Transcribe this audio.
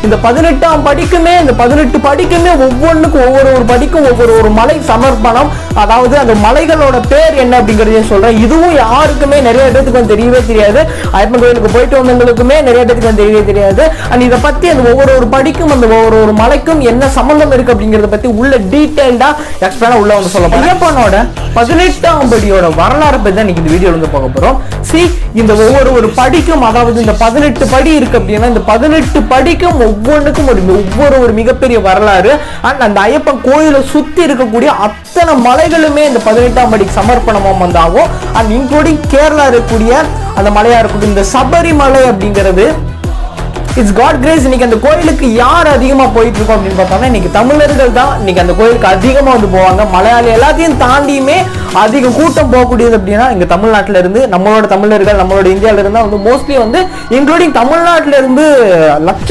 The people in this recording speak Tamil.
இந்த 18ஆம் படிக்குமே இந்த 18 படிக்குமே ஒவ்வொன்றுக்கும் ஒவ்வொரு படிக்கும் ஒவ்வொரு மலை சமர்ப்பணம். அதாவது அந்த மலைகளோட பேர் என்ன அப்படிங்கறதையும் சொல்றேன். இதுவும் யாருக்குமே நிறைய பேருக்கு தெரியவே தெரியாது. ஐயப்பன் கோயிலுக்கு போயிட்டு வந்தவங்களுக்குமே நிறைய பேருக்கு தெரியவே தெரியாது. அண்ட் இதை பத்தி அந்த ஒவ்வொரு படிக்கும் அந்த ஒவ்வொரு மலைக்கும் என்ன சம்பந்தம் இருக்கு அப்படிங்கறத பத்தி உள்ள டீடைல்டா எக்ஸ்பிளைனா உள்ள வந்து சொல்ல போறேன். ஐயப்பனோட 18ஆம் படியோட வரலாறு பத்தி தான் இன்னைக்கு இந்த வீடியோல வந்து பார்க்க போறோம். இந்த ஒவ்வொரு படிக்கும், அதாவது இந்த 18 படி இருக்கு அப்படின்னா இந்த 18 படிக்கும் ஒவ்வொன்றுக்கும் ஒரு மிகப்பெரிய வரலாறு. அண்ட் அந்த ஐயப்பன் கோயிலை சுத்தி இருக்கக்கூடிய அத்தனை மலைகளுமே இந்த 18ஆம் படிக்கு சமர்ப்பணமா வந்தாகும். அண்ட் இன்க்ளூடிங் கேரளா இருக்கக்கூடிய அந்த மலையா இருக்கக்கூடிய இந்த சபரிமலை அப்படிங்கிறது இட்ஸ் காட் கிரேஸ். இன்னைக்கு அந்த கோயிலுக்கு யார் அதிகமா போயிட்டு இருக்கோம் அப்படின்னு பார்த்தோம்னா இன்னைக்கு தமிழர்கள் தான் இன்னைக்கு அந்த கோயிலுக்கு அதிகமா வந்து போவாங்க. மலையாளி எல்லாத்தையும் தாண்டியுமே அதிக கூட்டம் போகக்கூடியது அப்படின்னா இங்க தமிழ்நாட்டில இருந்து நம்மளோட தமிழர்கள் நம்மளோட இந்தியாவில இருந்தா வந்து மோஸ்ட்லி வந்து இன்க்ளூடிங் தமிழ்நாட்டில இருந்து